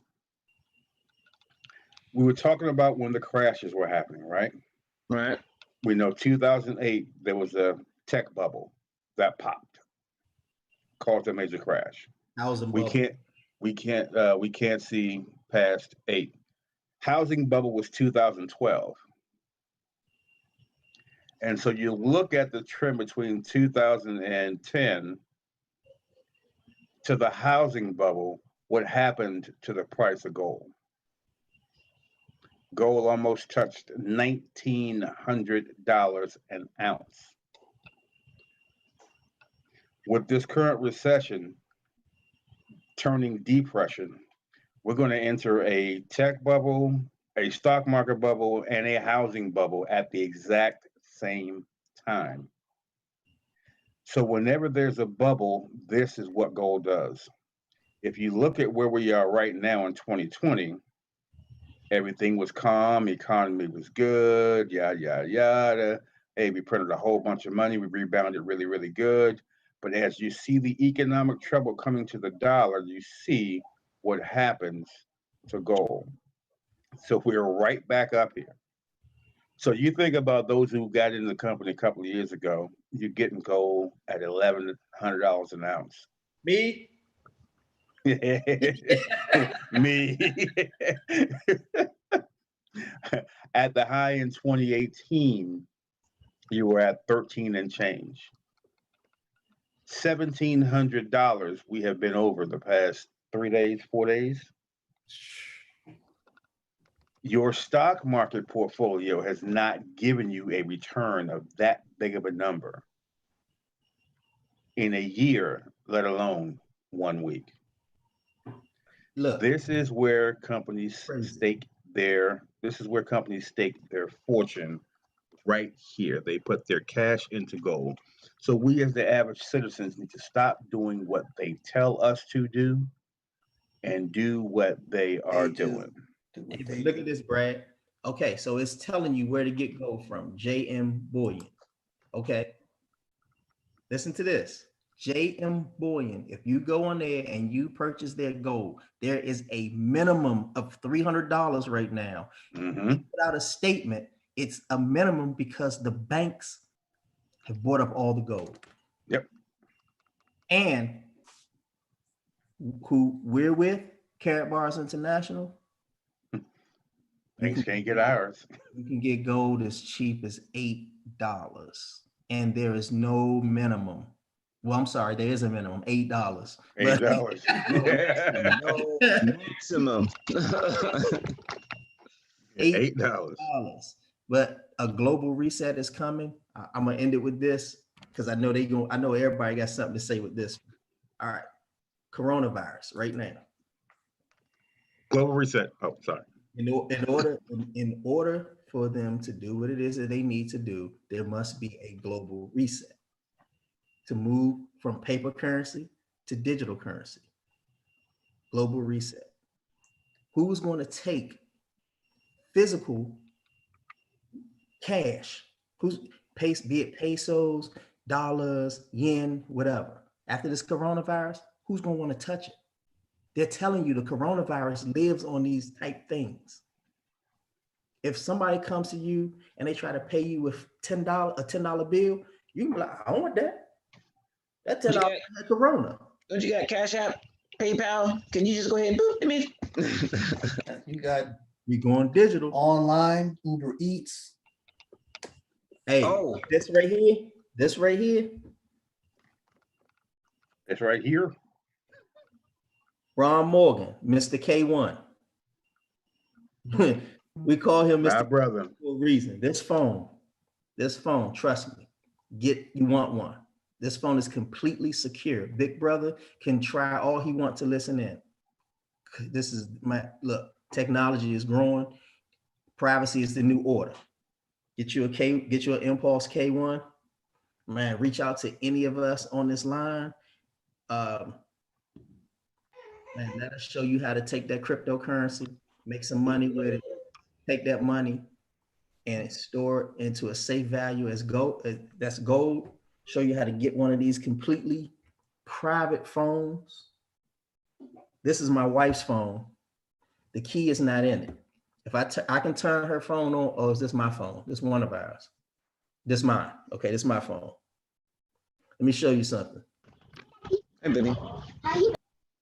We were talking about when the crashes were happening, right? Right. We know 2008 there was a tech bubble that popped, caused a major crash. We can't see past 8. Housing bubble was 2012. And so you look at the trend between 2010 to the housing bubble, what happened to the price of gold? Gold almost touched $1,900 an ounce. With this current recession turning depression, we're going to enter a tech bubble, a stock market bubble, and a housing bubble at the exact same time. So whenever there's a bubble, this is what gold does. If you look at where we are right now in 2020, everything was calm, economy was good, yada, yada, yada. Hey, we printed a whole bunch of money, we rebounded really, really good. But as you see the economic trouble coming to the dollar, you see what happens to gold. So we're right back up here. So you think about those who got in the company a couple of years ago, you're getting gold at $1,100 an ounce. Me? Me. At the high in 2018, you were at 13 and change. $1,700 we have been over the past 3 days, 4 days. Your stock market portfolio has not given you a return of that big of a number in a year, let alone 1 week. Look, this is where companies stake their fortune right here. They put their cash into gold. So we as the average citizens need to stop doing what they tell us to do and do what they are doing. Look at this, Brad. Okay, so it's telling you where to get gold from. J.M. Bullion. Okay. Listen to this. J.M. Bullion. If you go on there and you purchase their gold, there is a minimum of $300 right now. Without a statement, it's a minimum because the banks have bought up all the gold. Yep. And who we're with, Karatbars International. Banks can't get ours. You can get gold as cheap as $8, and there is no minimum. Well, I'm sorry, there is a minimum, $8. $8. No maximum. $8. But a global reset is coming. I'm gonna end it with this because I know I know everybody got something to say with this. All right, coronavirus right now. Global reset. Oh, sorry. In order for them to do what it is that they need to do, there must be a global reset to move from paper currency to digital currency. Global reset. Who's going to take physical cash? Be it pesos, dollars, yen, whatever. After this coronavirus, who's going to want to touch it? They're telling you the coronavirus lives on these type things. If somebody comes to you and they try to pay you with a $10 bill, you can be like, I don't want that. That $10 is Corona. Don't you got Cash App, PayPal? Can you just go ahead and boop me? You got We going digital. online, Uber Eats. Hey, this right here. It's right here. Ron Morgan, Mr. K1. We call him Mr. My brother. For a reason. This phone, trust me, you want one. This phone is completely secure. Big brother can try all he wants to listen in. This is look, technology is growing. Privacy is the new order. Get you an Impulse K1. Man, reach out to any of us on this line. Man, let us show you how to take that cryptocurrency, make some money with it, take that money and store it into a safe value as gold. That's gold. Show you how to get one of these completely private phones. This is my wife's phone. The key is not in it. If I can turn her phone on, oh, is this my phone? This one of ours. This mine. Okay, this is my phone. Let me show you something. Hey, baby.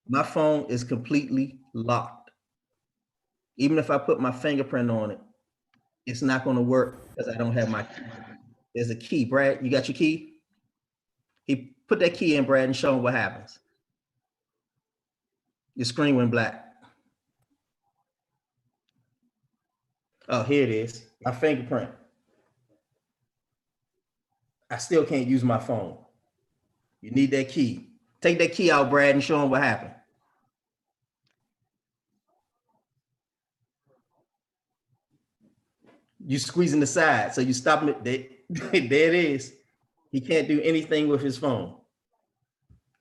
My phone is completely locked. Even if I put my fingerprint on it, it's not going to work because I don't have my key. There's a key. Brad, you got your key? He put that key in, Brad, and show him what happens. Your screen went black. Oh, here it is. My fingerprint. I still can't use my phone. You need that key. Take that key out, Brad, and show him what happened. You squeezing the side, so you stop it. There it is. He can't do anything with his phone.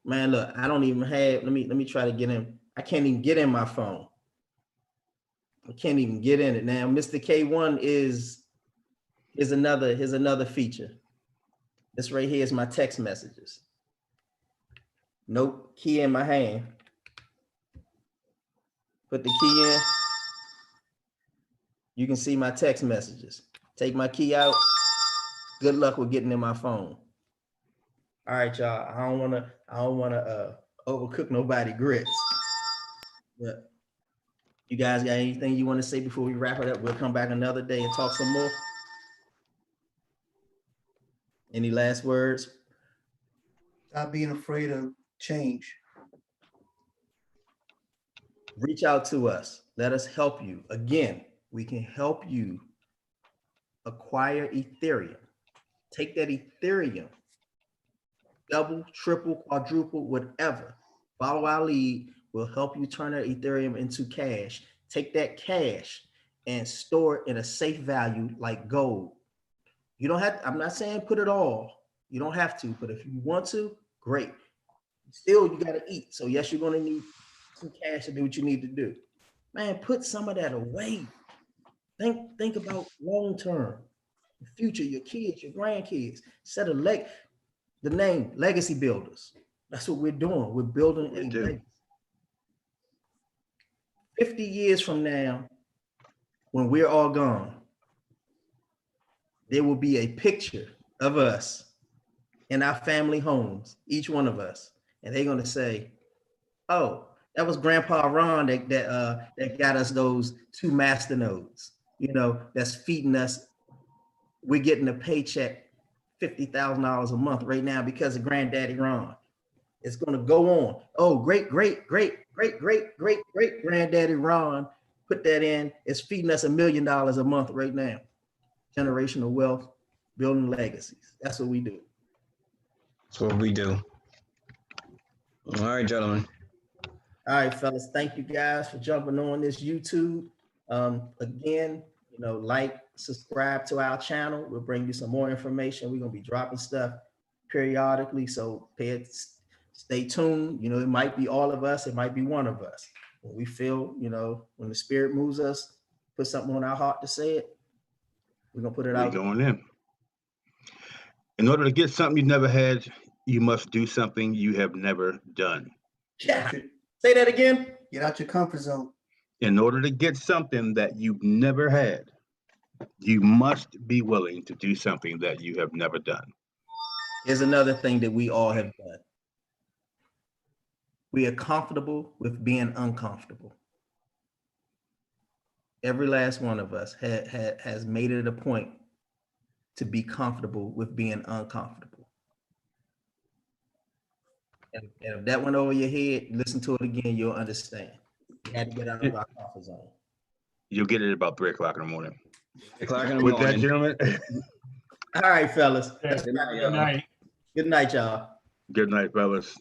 Man, look, I don't even have. Let me try to get in. I can't even get in my phone. I can't even get in it now. Mr. K1 is another feature. This right here is my text messages. Nope, key in my hand. Put the key in. You can see my text messages. Take my key out. Good luck with getting in my phone. All right, y'all. I don't wanna overcook nobody grits. But you guys got anything you want to say before we wrap it up? We'll come back another day and talk some more. Any last words? Stop being afraid of change. Reach out to us. Let us help you. Again, we can help you acquire Ethereum. Take that Ethereum, double, triple, quadruple, whatever. Follow our lead. We'll help you turn that Ethereum into cash. Take that cash and store it in a safe value like gold. You don't have to, I'm not saying put it all. You don't have to, but if you want to, great. Still, you got to eat. So yes, you're going to need some cash to do what you need to do. Man, put some of that away. Think about long-term, the future, your kids, your grandkids. Set a the name Legacy Builders. That's what we're doing. We're building a legacy. 50 years from now, when we're all gone, there will be a picture of us in our family homes, each one of us, and they're going to say, "Oh, that was Grandpa Ron that got us those 2 masternodes. You know, that's feeding us. We're getting a paycheck, $50,000 a month right now because of Granddaddy Ron." It's going to go on. Oh, great Granddaddy Ron put that in. It's feeding us $1 million a month right now. Generational wealth, building legacies. That's what we do. That's what we do. All right, gentlemen. All right, fellas. Thank you guys for jumping on this YouTube. Again, you know, like, subscribe to our channel. We'll bring you some more information. We're gonna be dropping stuff periodically, so stay tuned. You know, it might be all of us, it might be one of us. When we feel, you know, when the spirit moves us, put something on our heart to say it, we're gonna put it out. We're going in. In order to get something you've never had, you must do something you have never done. Yeah. Say that again. Get out your comfort zone. In order to get something that you've never had, you must be willing to do something that you have never done. Here's another thing that we all have done. We are comfortable with being uncomfortable. Every last one of us has made it a point to be comfortable with being uncomfortable. And if that went over your head, listen to it again, you'll understand. You had to get out of our comfort zone. You'll get it about 3 o'clock in the morning. 3 o'clock in the With morning. that, gentlemen, All right, fellas. Okay. Good night, Good y'all. night. Good night, y'all. good night, fellas.